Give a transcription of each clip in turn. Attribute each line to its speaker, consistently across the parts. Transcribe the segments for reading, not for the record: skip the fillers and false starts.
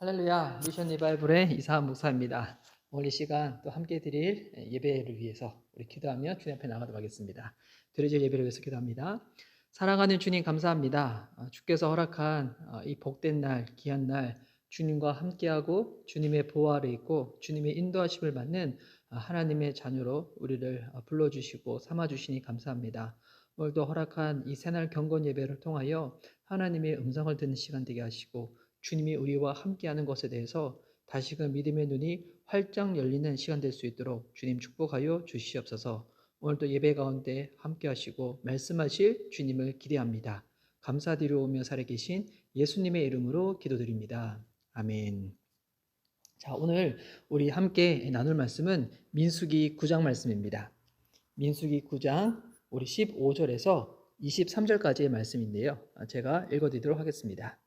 Speaker 1: 할렐루야, 미션 리바이블의 이사한 목사입니다. 오늘 이 시간 또 함께 드릴 예배를 위해서 우리 기도하며 주님 앞에 나가도록 하겠습니다. 드려질 예배를 위해서 기도합니다. 사랑하는 주님 감사합니다. 주께서 허락한 이 복된 날, 귀한 날 주님과 함께하고 주님의 보호 아래 있고 주님의 인도하심을 받는 하나님의 자녀로 우리를 불러주시고 삼아주시니 감사합니다. 오늘도 허락한 이 새날 경건 예배를 통하여 하나님의 음성을 듣는 시간 되게 하시고 주님이 우리와 함께하는 것에 대해서 다시금 믿음의 눈이 활짝 열리는 시간 될 수 있도록 주님 축복하여 주시옵소서. 오늘도 예배 가운데 함께하시고 말씀하실 주님을 기대합니다. 감사드리오며 살아계신 예수님의 이름으로 기도드립니다. 아멘. 자, 오늘 우리 함께 나눌 말씀은 민수기 9장 말씀입니다. 민수기 9장 우리 15절에서 23절까지의 말씀인데요. 제가 읽어드리도록 하겠습니다.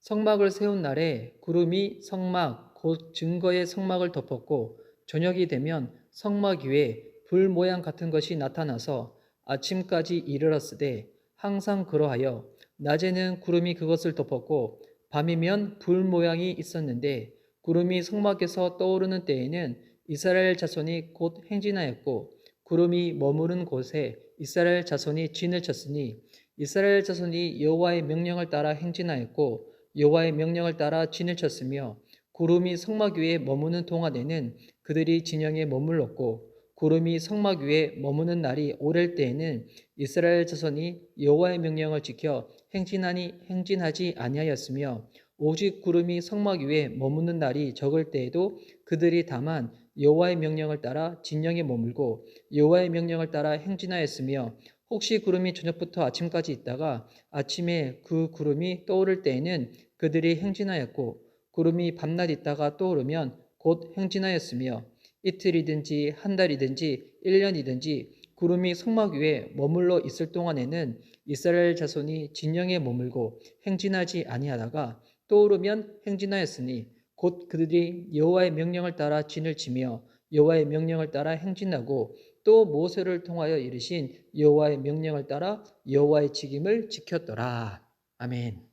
Speaker 1: 성막을 세운 날에 구름이 성막 곧 증거의 성막을 덮었고 저녁이 되면 성막 위에 불 모양 같은 것이 나타나서 아침까지 이르렀으되 항상 그러하여 낮에는 구름이 그것을 덮었고 밤이면 불 모양이 있었는데 구름이 성막에서 떠오르는 때에는 이스라엘 자손이 곧 행진하였고 구름이 머무른 곳에 이스라엘 자손이 진을 쳤으니 이스라엘 자손이 여호와의 명령을 따라 행진하였고 여호와의 명령을 따라 진을 쳤으며 구름이 성막 위에 머무는 동안에는 그들이 진영에 머물렀고 구름이 성막 위에 머무는 날이 오랠 때에는 이스라엘 자손이 여호와의 명령을 지켜 행진하지 아니하였으며 오직 구름이 성막 위에 머무는 날이 적을 때에도 그들이 다만 여호와의 명령을 따라 진영에 머물고 여호와의 명령을 따라 행진하였으며 혹시 구름이 저녁부터 아침까지 있다가 아침에 그 구름이 떠오를 때에는 그들이 행진하였고 구름이 밤낮 있다가 떠오르면 곧 행진하였으며 이틀이든지 한 달이든지 1년이든지 구름이 성막 위에 머물러 있을 동안에는 이스라엘 자손이 진영에 머물고 행진하지 아니하다가 떠오르면 행진하였으니 곧 그들이 여호와의 명령을 따라 진을 치며 여호와의 명령을 따라 행진하고 또 모세를 통하여 이르신 여호와의 명령을 따라 여호와의 직임을 지켰더라. 아멘.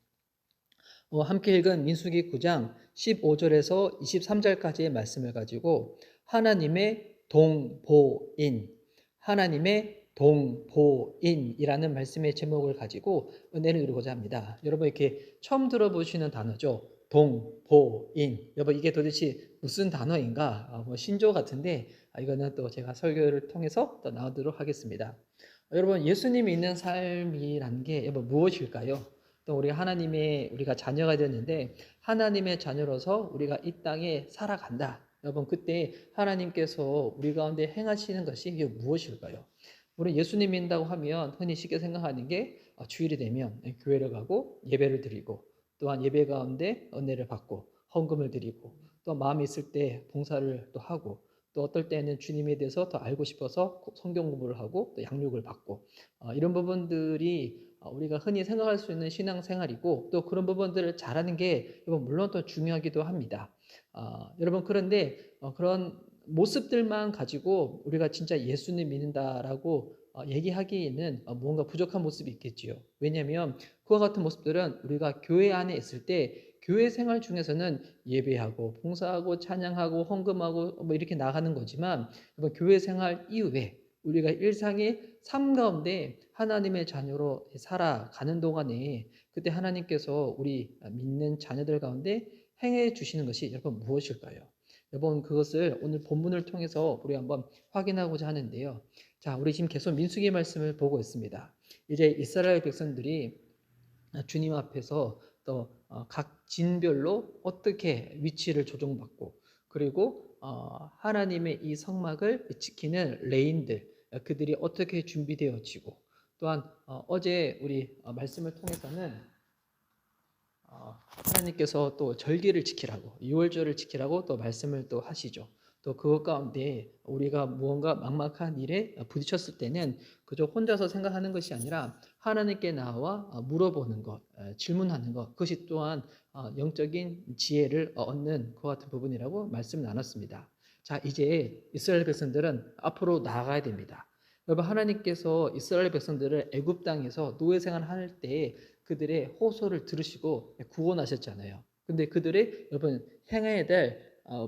Speaker 1: 함께 읽은 민수기 9장 15절에서 23절까지의 말씀을 가지고 하나님의 동보인이라는 말씀의 제목을 가지고 은혜를 누리고자 합니다. 여러분 이렇게 처음 들어보시는 단어죠. 동보인. 여러분 이게 도대체 무슨 단어인가? 신조 같은데 이거는 또 제가 설교를 통해서 또 나오도록 하겠습니다. 여러분 예수님이 있는 삶이란 게 여러분 무엇일까요? 또 우리가 자녀가 되었는데 하나님의 자녀로서 우리가 이 땅에 살아간다. 여러분 그때 하나님께서 우리 가운데 행하시는 것이 이게 무엇일까요? 우리 예수님 믿는다고 하면 흔히 쉽게 생각하는 게 주일이 되면 교회를 가고 예배를 드리고 또한 예배 가운데 은혜를 받고 헌금을 드리고 또 마음이 있을 때 봉사를 또 하고 또 어떨 때는 주님에 대해서 더 알고 싶어서 성경 공부를 하고 또 양육을 받고 이런 부분들이 우리가 흔히 생각할 수 있는 신앙생활이고 또 그런 부분들을 잘하는 게 물론 또 중요하기도 합니다. 여러분 그런데 그런 모습들만 가지고 우리가 진짜 예수님 믿는다라고 얘기하기에는 뭔가 부족한 모습이 있겠지요. 왜냐하면 그와 같은 모습들은 우리가 교회 안에 있을 때 교회 생활 중에서는 예배하고 봉사하고 찬양하고 헌금하고 뭐 이렇게 나가는 거지만 교회 생활 이후에 우리가 일상의 삶 가운데 하나님의 자녀로 살아가는 동안에 그때 하나님께서 우리 믿는 자녀들 가운데 행해 주시는 것이 여러분 무엇일까요? 여러분 그것을 오늘 본문을 통해서 우리 한번 확인하고자 하는데요. 자, 우리 지금 계속 민수기 말씀을 보고 있습니다. 이제 이스라엘 백성들이 주님 앞에서 또 각 진별로 어떻게 위치를 조정받고 그리고 하나님의 이 성막을 지키는 레인들 그들이 어떻게 준비되어지고 또한 어제 우리 말씀을 통해서는 하나님께서 또 절기를 지키라고 유월절을 지키라고 또 말씀을 또 하시죠. 또 그것 가운데 우리가 무언가 막막한 일에 부딪혔을 때는 그저 혼자서 생각하는 것이 아니라 하나님께 나와 물어보는 것, 질문하는 것, 그것이 또한 영적인 지혜를 얻는 그 같은 부분이라고 말씀을 나눴습니다. 자, 이제 이스라엘 백성들은 앞으로 나아가야 됩니다. 여러분 하나님께서 이스라엘 백성들을 애굽 땅에서 노예 생활할 때 그들의 호소를 들으시고 구원하셨잖아요. 근데 그들의 여러분 행해야 될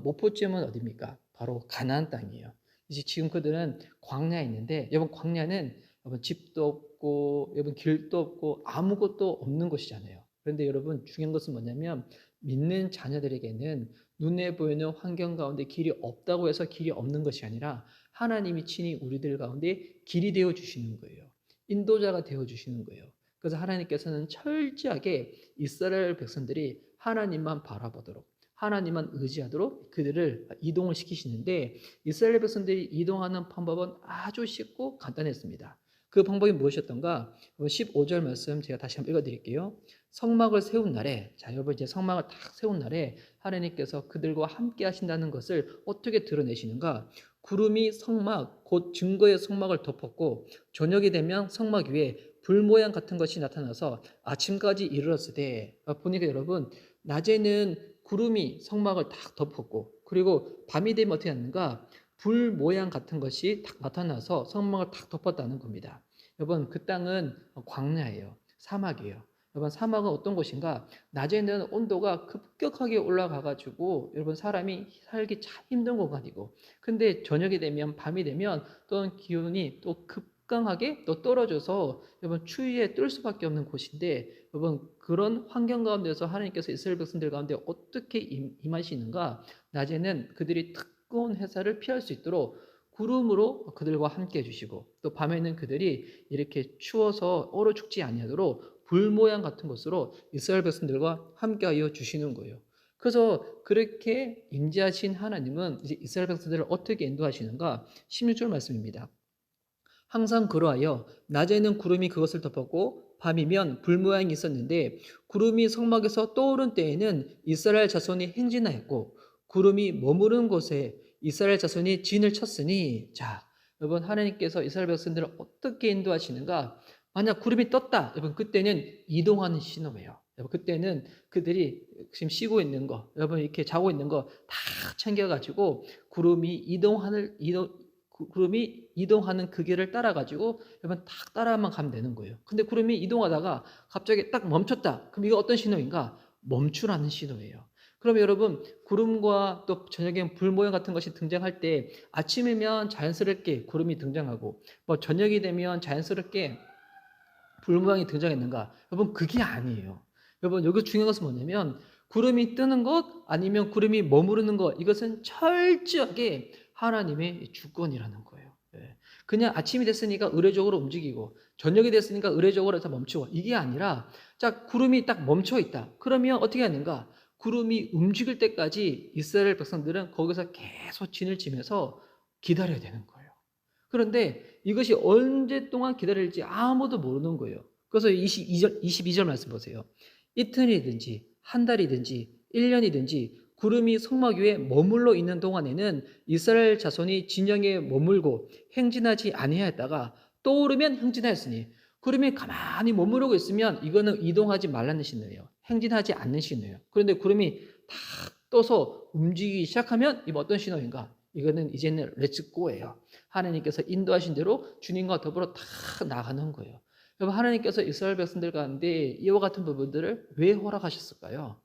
Speaker 1: 목표점은 어디입니까? 바로 가나안 땅이에요. 이제 지금 그들은 광야에 있는데 여러분 광야는 여러분 집도 없고 여러분 길도 없고 아무것도 없는 곳이잖아요. 그런데 여러분 중요한 것은 뭐냐면 믿는 자녀들에게는 눈에 보이는 환경 가운데 길이 없다고 해서 길이 없는 것이 아니라 하나님이 친히 우리들 가운데 길이 되어 주시는 거예요. 인도자가 되어 주시는 거예요. 그래서 하나님께서는 철저하게 이스라엘 백성들이 하나님만 바라보도록 하나님만 의지하도록 그들을 이동을 시키시는데 이스라엘 백성들이 이동하는 방법은 아주 쉽고 간단했습니다. 그 방법이 무엇이었던가? 15절 말씀 제가 다시 한번 읽어드릴게요. 성막을 세운 날에, 자 여러분 이제 성막을 딱 세운 날에 하나님께서 그들과 함께 하신다는 것을 어떻게 드러내시는가? 구름이 성막 곧 증거의 성막을 덮었고 저녁이 되면 성막 위에 불 모양 같은 것이 나타나서 아침까지 이르렀을 때 보니까 여러분 낮에는 구름이 성막을 딱 덮었고 그리고 밤이 되면 어떻게 하는가? 불 모양 같은 것이 딱 나타나서 성막을 딱 덮었다는 겁니다. 여러분 그 땅은 광야예요. 사막이에요. 여러분 사막은 어떤 곳인가? 낮에는 온도가 급격하게 올라가가지고 여러분 사람이 살기 참 힘든 공간이고 근데 저녁이 되면 밤이 되면 또 기온이 또 급강하게 또 떨어져서 여러분 추위에 뜰 수밖에 없는 곳인데 여러분 그런 환경 가운데서 하나님께서 이스라엘 백성들 가운데 어떻게 임하시는가? 낮에는 그들이 뜨거운 햇살을 피할 수 있도록 구름으로 그들과 함께 해주시고 또 밤에는 그들이 이렇게 추워서 얼어 죽지 아니하도록 불 모양 같은 것으로 이스라엘 백성들과 함께하여 주시는 거예요. 그래서 그렇게 임재하신 하나님은 이제 이스라엘 백성들을 어떻게 인도하시는가? 16절 말씀입니다. 항상 그러하여 낮에는 구름이 그것을 덮었고 밤이면 불 모양이 있었는데 구름이 성막에서 떠오른 때에는 이스라엘 자손이 행진하였고 구름이 머무른 곳에 이스라엘 자손이 진을 쳤으니 자 여러분 하나님께서 이스라엘 백성들을 어떻게 인도하시는가? 만약 구름이 떴다 여러분 그때는 이동하는 신호예요. 여러분 그때는 그들이 지금 쉬고 있는 거 여러분 이렇게 자고 있는 거 다 챙겨가지고 구름이 이동하는 그 길을 따라가지고 여러분 딱 따라만 가면 되는 거예요. 근데 구름이 이동하다가 갑자기 딱 멈췄다. 그럼 이거 어떤 신호인가? 멈추라는 신호예요. 그럼 여러분 구름과 또 저녁에 불 모양 같은 것이 등장할 때 아침이면 자연스럽게 구름이 등장하고 뭐 저녁이 되면 자연스럽게 불 모양이 등장했는가? 여러분 그게 아니에요. 여러분 여기 중요한 것은 뭐냐면 구름이 뜨는 것 아니면 구름이 머무르는 것 이것은 철저하게 하나님의 주권이라는 거예요. 그냥 아침이 됐으니까 의례적으로 움직이고 저녁이 됐으니까 의례적으로 다 멈추고 이게 아니라 자 구름이 딱 멈춰 있다. 그러면 어떻게 하는가? 구름이 움직일 때까지 이스라엘 백성들은 거기서 계속 진을 치면서 기다려야 되는 거예요. 그런데 이것이 언제 동안 기다릴지 아무도 모르는 거예요. 그래서 22절 말씀 보세요. 이틀이든지 한 달이든지 1년이든지 구름이 성막 위에 머물러 있는 동안에는 이스라엘 자손이 진영에 머물고 행진하지 아니하였다가 떠오르면 행진하였으니 구름이 가만히 머무르고 있으면 이거는 이동하지 말라는 신호예요. 행진하지 않는 신호예요. 그런데 구름이 탁 떠서 움직이기 시작하면 이거 어떤 신호인가? 이거는 이제는 렛츠고예요. 하나님께서 인도하신 대로 주님과 더불어 탁 나가는 거예요. 여러분 하나님께서 이스라엘 백성들 가운데 이와 같은 부분들을 왜 허락하셨을까요?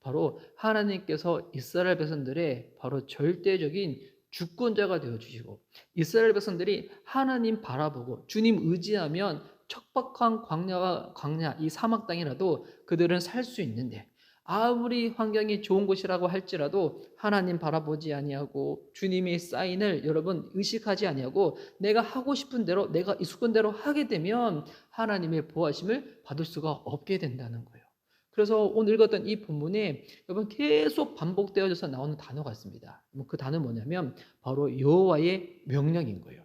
Speaker 1: 바로 하나님께서 이스라엘 백성들의 바로 절대적인 주권자가 되어주시고 이스라엘 백성들이 하나님 바라보고 주님 의지하면 척박한 광야 이 사막 땅이라도 그들은 살 수 있는데 아무리 환경이 좋은 곳이라고 할지라도 하나님 바라보지 아니하고 주님의 사인을 여러분 의식하지 아니하고 내가 하고 싶은 대로 내가 익숙한 대로 하게 되면 하나님의 보호하심을 받을 수가 없게 된다는 거예요. 그래서 오늘 읽었던 이 본문에 여러분 계속 반복되어져서 나오는 단어가 있습니다. 그 단어는 뭐냐면 바로 여호와의 명령인 거예요.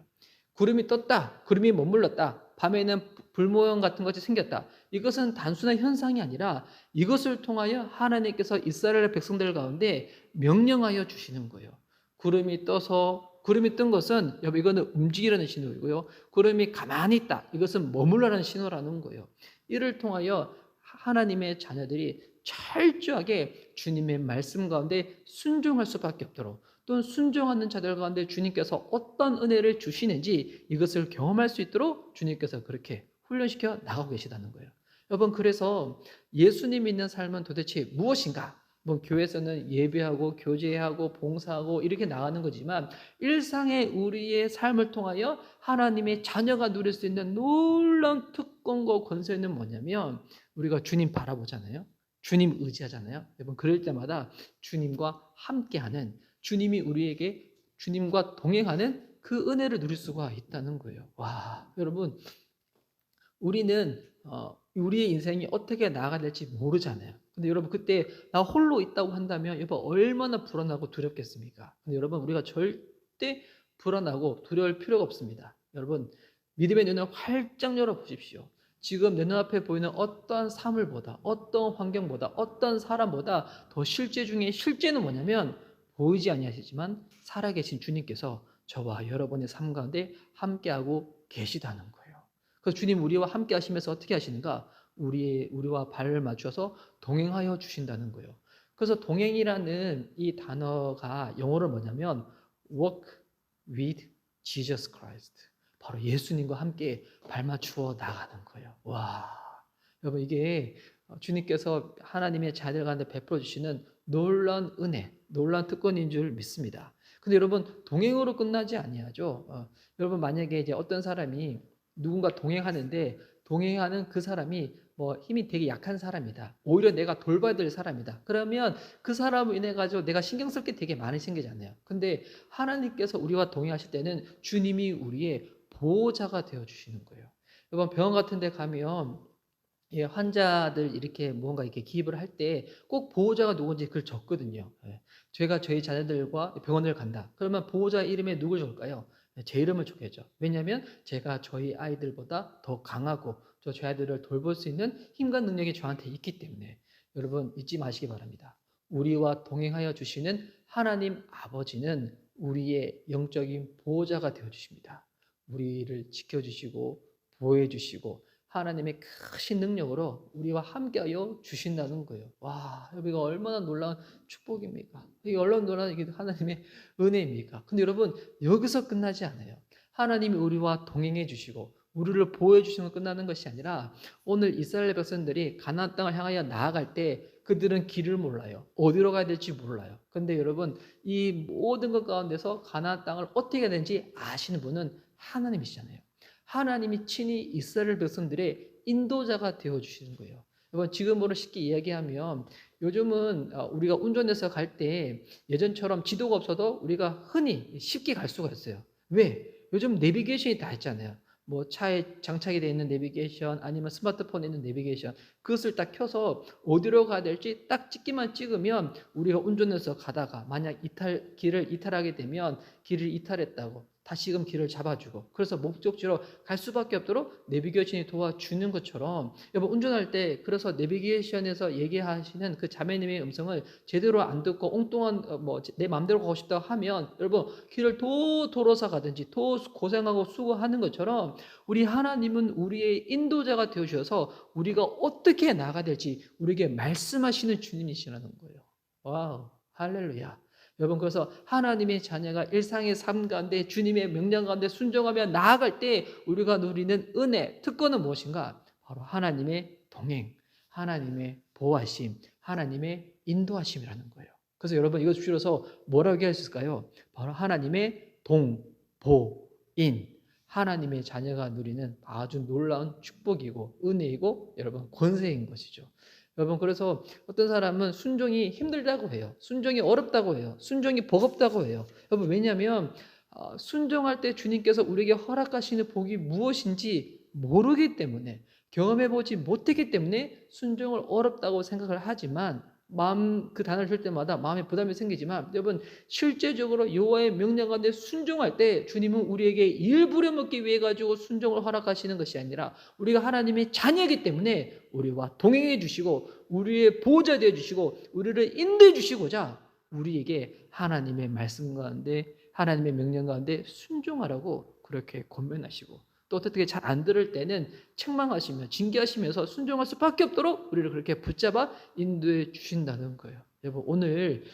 Speaker 1: 구름이 떴다. 구름이 머물렀다. 밤에는 불모형 같은 것이 생겼다. 이것은 단순한 현상이 아니라 이것을 통하여 하나님께서 이스라엘 백성들 가운데 명령하여 주시는 거예요. 구름이 뜬 것은 여러분 이거는 움직이라는 신호이고요. 구름이 가만히 있다. 이것은 머물러라는 신호라는 거예요. 이를 통하여 하나님의 자녀들이 철저하게 주님의 말씀 가운데 순종할 수밖에 없도록 또는 순종하는 자들 가운데 주님께서 어떤 은혜를 주시는지 이것을 경험할 수 있도록 주님께서 그렇게 훈련시켜 나가고 계시다는 거예요. 여러분 그래서 예수님 믿는 삶은 도대체 무엇인가? 뭐 교회에서는 예배하고 교제하고 봉사하고 이렇게 나가는 거지만 일상의 우리의 삶을 통하여 하나님의 자녀가 누릴 수 있는 놀라운 특권과 권세는 뭐냐면 우리가 주님 바라보잖아요. 주님 의지하잖아요. 여러분 그럴 때마다 주님과 함께하는 주님이 우리에게 주님과 동행하는 그 은혜를 누릴 수가 있다는 거예요. 와, 여러분 우리는 우리의 인생이 어떻게 나아가야 될지 모르잖아요. 근데 여러분 그때 나 홀로 있다고 한다면 여러분 얼마나 불안하고 두렵겠습니까? 근데 여러분 우리가 절대 불안하고 두려울 필요가 없습니다. 여러분 믿음의 눈을 활짝 열어 보십시오. 지금 내 눈앞에 보이는 어떠한 사물보다 어떠한 환경보다 어떠한 사람보다 더 실제 중에 실제는 뭐냐면 보이지 아니하시지만 살아계신 주님께서 저와 여러분의 삶 가운데 함께하고 계시다는 거예요. 그래서 주님 우리와 함께 하시면서 어떻게 하시는가? 우리와 발을 맞춰서 동행하여 주신다는 거예요. 그래서 동행이라는 이 단어가 영어로 뭐냐면 walk with Jesus Christ. 바로 예수님과 함께 발맞추어 나가는 거예요. 와, 여러분 이게 주님께서 하나님의 자녀들 가운데 베풀어 주시는 놀라운 은혜, 놀라운 특권인 줄 믿습니다. 근데 여러분 동행으로 끝나지 아니하죠. 여러분 만약에 이제 어떤 사람이 누군가 동행하는데 동행하는 그 사람이 뭐 힘이 되게 약한 사람이다. 오히려 내가 돌봐야 될 사람이다. 그러면 그 사람을 인해 가지고 내가 신경 쓸 게 되게 많이 생기잖아요. 근데 하나님께서 우리와 동행하실 때는 주님이 우리의 보호자가 되어 주시는 거예요. 여러분 병원 같은 데 가면 예, 환자들 이렇게 뭔가 이렇게 기입을 할 때 꼭 보호자가 누군지 그걸 적거든요. 예. 제가 저희 자녀들과 병원을 간다. 그러면 보호자 이름에 누굴 적을까요? 제 이름을 적겠죠. 왜냐하면 제가 저희 아이들보다 더 강하고 저희 아이들을 돌볼 수 있는 힘과 능력이 저한테 있기 때문에 여러분 잊지 마시기 바랍니다. 우리와 동행하여 주시는 하나님 아버지는 우리의 영적인 보호자가 되어 주십니다. 우리를 지켜주시고 보호해 주시고 하나님의 크신 능력으로 우리와 함께하여 주신다는 거예요. 와, 이거 얼마나 놀라운 축복입니까? 이게 얼마나 놀라운 이게 하나님의 은혜입니까? 근데 여러분 여기서 끝나지 않아요. 하나님이 우리와 동행해 주시고 우리를 보호해 주시면 끝나는 것이 아니라 오늘 이스라엘 백성들이 가나안 땅을 향하여 나아갈 때 그들은 길을 몰라요. 어디로 가야 될지 몰라요. 근데 여러분 이 모든 것 가운데서 가나안 땅을 어떻게 해야 되는지 아시는 분은 하나님이시잖아요. 하나님이 친히 이스라엘 백성들의 인도자가 되어주시는 거예요. 여러분 지금으로 쉽게 이야기하면 요즘은 우리가 운전해서 갈 때 예전처럼 지도가 없어도 우리가 흔히 쉽게 갈 수가 있어요. 왜? 요즘 내비게이션이 다 있잖아요. 뭐 차에 장착이 되어 있는 내비게이션 아니면 스마트폰에 있는 내비게이션 그것을 딱 켜서 어디로 가야 될지 딱 찍기만 찍으면 우리가 운전해서 가다가 만약 길을 이탈하게 되면 길을 이탈했다고 다시금 길을 잡아주고 그래서 목적지로 갈 수밖에 없도록 내비게이션이 도와주는 것처럼 여러분 운전할 때 그래서 내비게이션에서 얘기하시는 그 자매님의 음성을 제대로 안 듣고 엉뚱한 뭐 내 마음대로 가고 싶다 하면 여러분 길을 도로서 가든지 고생하고 수고하는 것처럼 우리 하나님은 우리의 인도자가 되어주셔서 우리가 어떻게 나아가야 될지 우리에게 말씀하시는 주님이시라는 거예요. 와우, 할렐루야. 여러분 그래서 하나님의 자녀가 일상의 삶 가운데 주님의 명령 가운데 순종하며 나아갈 때 우리가 누리는 은혜, 특권은 무엇인가? 바로 하나님의 동행, 하나님의 보호하심, 하나님의 인도하심이라는 거예요. 그래서 여러분 이것 줄여서 뭐라고 얘기할 수 있을까요? 바로 하나님의 동보인, 하나님의 자녀가 누리는 아주 놀라운 축복이고 은혜이고 여러분 권세인 것이죠. 여러분 그래서 어떤 사람은 순종이 힘들다고 해요. 순종이 어렵다고 해요. 순종이 버겁다고 해요. 여러분 왜냐하면 순종할 때 주님께서 우리에게 허락하시는 복이 무엇인지 모르기 때문에 경험해보지 못했기 때문에 순종을 어렵다고 생각을 하지만 마음 그 단어를 쓸 때마다 마음에 부담이 생기지만 여러분 실제적으로 여호와의 명령 가운데 순종할 때 주님은 우리에게 일 부려먹기 위해 가지고 순종을 허락하시는 것이 아니라 우리가 하나님의 자녀이기 때문에 우리와 동행해 주시고 우리의 보호자 되어 주시고 우리를 인도해 주시고자 우리에게 하나님의 말씀 가운데 하나님의 명령 가운데 순종하라고 그렇게 권면하시고 또 어떻게 잘 안 들을 때는 책망하시며 징계하시면서 순종할 수밖에 없도록 우리를 그렇게 붙잡아 인도해 주신다는 거예요. 여러분 오늘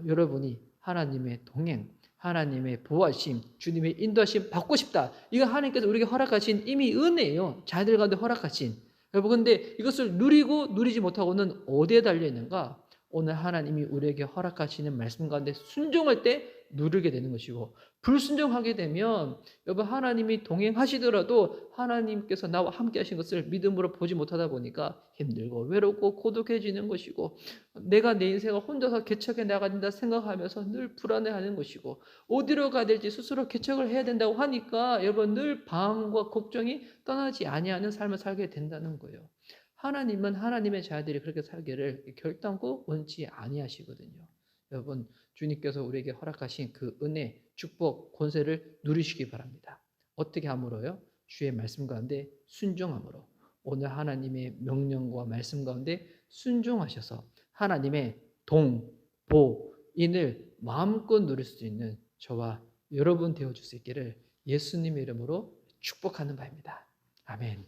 Speaker 1: 여러분이 하나님의 동행, 하나님의 보호하심, 주님의 인도하심 받고 싶다. 이거 하나님께서 우리에게 허락하신 이미 은혜예요. 자녀들 가운데 허락하신. 여러분 근데 이것을 누리고 누리지 못하고는 어디에 달려 있는가? 오늘 하나님이 우리에게 허락하시는 말씀 가운데 순종할 때 누리게 되는 것이고, 불순종하게 되면 여러분 하나님이 동행하시더라도 하나님께서 나와 함께 하신 것을 믿음으로 보지 못하다 보니까 힘들고 외롭고 고독해지는 것이고, 내가 내 인생을 혼자서 개척해 나가야 된다 생각하면서 늘 불안해하는 것이고, 어디로 가야 될지 스스로 개척을 해야 된다고 하니까 여러분 늘 방황과 걱정이 떠나지 아니하는 삶을 살게 된다는 거예요. 하나님은 하나님의 자녀들이 그렇게 살기를 결단코 원치 아니하시거든요. 여러분, 주님께서 우리에게 허락하신 그 은혜, 축복, 권세를 누리시기 바랍니다. 어떻게 함으로요? 주의 말씀 가운데 순종함으로. 오늘 하나님의 명령과 말씀 가운데 순종하셔서 하나님의 동, 보, 인을 마음껏 누릴 수 있는 저와 여러분 되어줄 수 있기를 예수님의 이름으로 축복하는 바입니다. 아멘.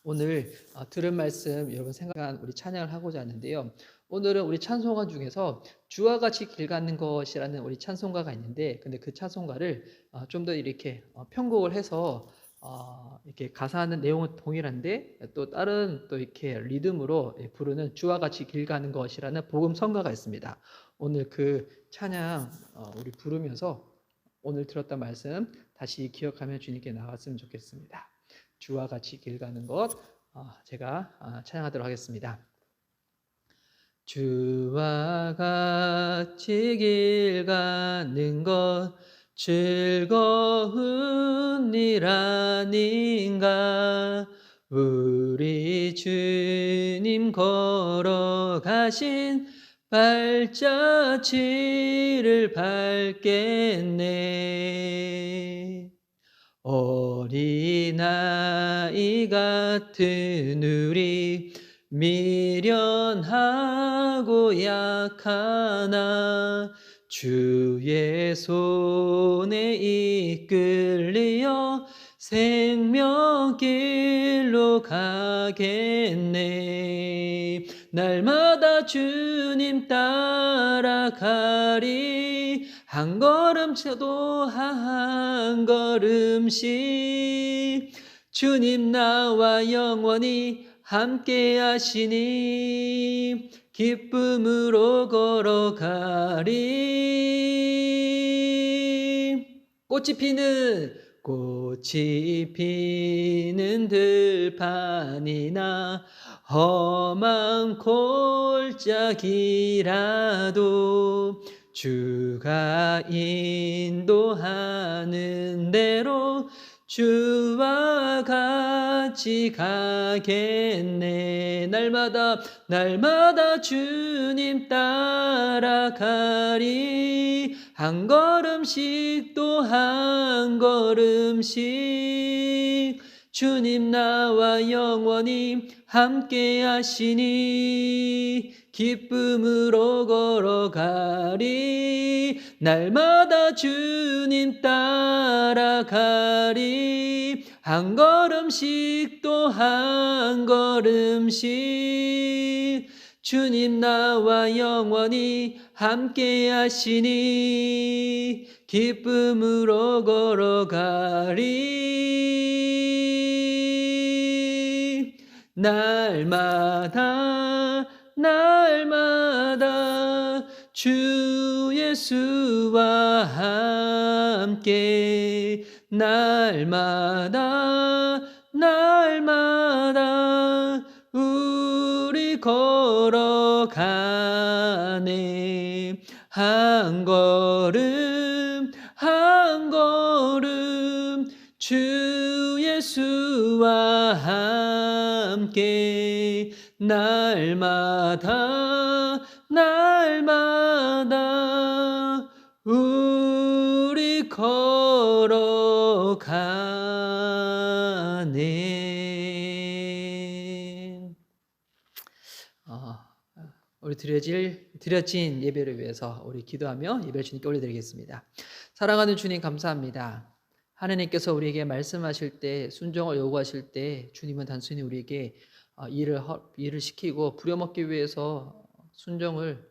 Speaker 1: 오늘 들은 말씀 여러분 생각한 우리 찬양을 하고자 하는데요. 오늘은 우리 찬송가 중에서 주와 같이 길 가는 것이라는 우리 찬송가가 있는데, 근데 그 찬송가를 좀 더 이렇게 편곡을 해서 이렇게 가사하는 내용은 동일한데 또 다른 또 이렇게 리듬으로 부르는 주와 같이 길 가는 것이라는 복음 성가가 있습니다. 오늘 그 찬양 우리 부르면서 오늘 들었던 말씀 다시 기억하며 주님께 나갔으면 좋겠습니다. 주와 같이 길 가는 것 제가 찬양하도록 하겠습니다. 주와 같이 길 가는 것 즐거운 일 아닌가. 우리 주님 걸어가신 발자취를 밟겠네. 어린아이 같은 우리 미련하고 약하나 주의 손에 이끌려 생명길로 가겠네. 날마다 주님 따라가리. 한 걸음쳐도 한 걸음씩 주님 나와 영원히 함께 하시니 기쁨으로 걸어가리. 꽃이 피는 들판이나 험한 골짜기라도 주가 인도하는 대로 주와 같이 가겠네. 날마다 주님 따라가리. 한 걸음씩 또 한 걸음씩 주님 나와 영원히 함께 하시니 기쁨으로 걸어가리. 날마다 주님 따라가리. 한 걸음씩 또 한 걸음씩 주님 나와 영원히 함께 하시니 기쁨으로 걸어가리. 날마다 주 예수와 함께 날마다 우리 걸어가네. 한 걸음 주 예수와 함께 날마다 우리 걸어가네. 우리 드려진 예배를 위해서 우리 기도하며 예배를 주님께 올려드리겠습니다. 사랑하는 주님 감사합니다. 하나님께서 우리에게 말씀하실 때 순종을 요구하실 때 주님은 단순히 우리에게 일을 시키고 부려먹기 위해서 순종을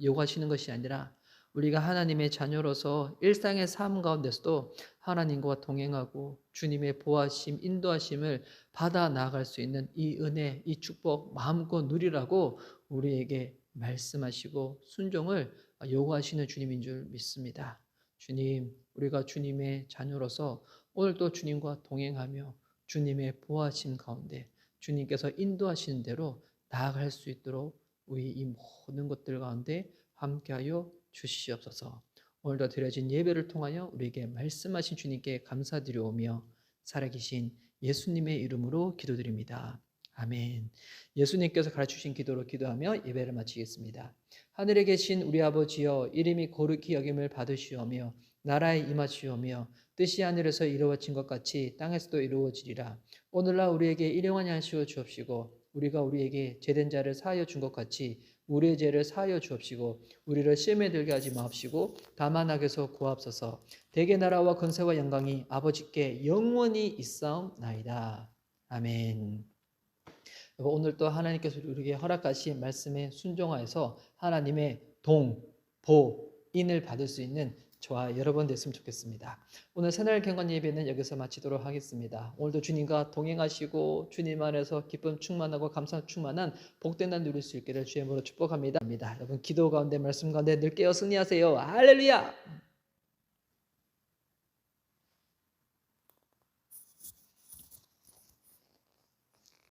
Speaker 1: 요구하시는 것이 아니라 우리가 하나님의 자녀로서 일상의 삶 가운데서도 하나님과 동행하고 주님의 보호하심, 인도하심을 받아 나아갈 수 있는 이 은혜, 이 축복 마음껏 누리라고 우리에게 말씀하시고 순종을 요구하시는 주님인 줄 믿습니다. 주님, 우리가 주님의 자녀로서 오늘도 주님과 동행하며 주님의 보호하심 가운데 주님께서 인도하시는 대로 나아갈 수 있도록 우리 이 모든 것들 가운데 함께하여 주시옵소서. 오늘도 드려진 예배를 통하여 우리에게 말씀하신 주님께 감사드리오며 살아계신 예수님의 이름으로 기도드립니다. 아멘. 예수님께서 가르치신 기도로 기도하며 예배를 마치겠습니다. 하늘에 계신 우리 아버지여, 이름이 거룩히 여김을 받으시오며 나라에 임하시오며 뜻이 하늘에서 이루어진 것 같이 땅에서도 이루어지리라. 오늘날 우리에게 일용할 양식을 주옵시고 우리가 우리에게 죄된 자를 사하여 준 것 같이 우리의 죄를 사하여 주옵시고 우리를 시험에 들게 하지 마옵시고 다만 악에서 구하옵소서. 대개 나라와 권세와 영광이 아버지께 영원히 있사옵나이다. 아멘. 오늘 또 하나님께서 우리에게 허락하신 말씀에 순종하여서 하나님의 보인을 받을 수 있는 저와 여러분 됐으면 좋겠습니다. 오늘 새날 경건 예배는 여기서 마치도록 하겠습니다. 오늘도 주님과 동행하시고 주님 안에서 기쁨 충만하고 감사 충만한 복된 날 누릴 수 있기를 주의 이름으로 축복합니다. 여러분 기도 가운데 말씀 가운데 늘 깨어 승리하세요. 할렐루야.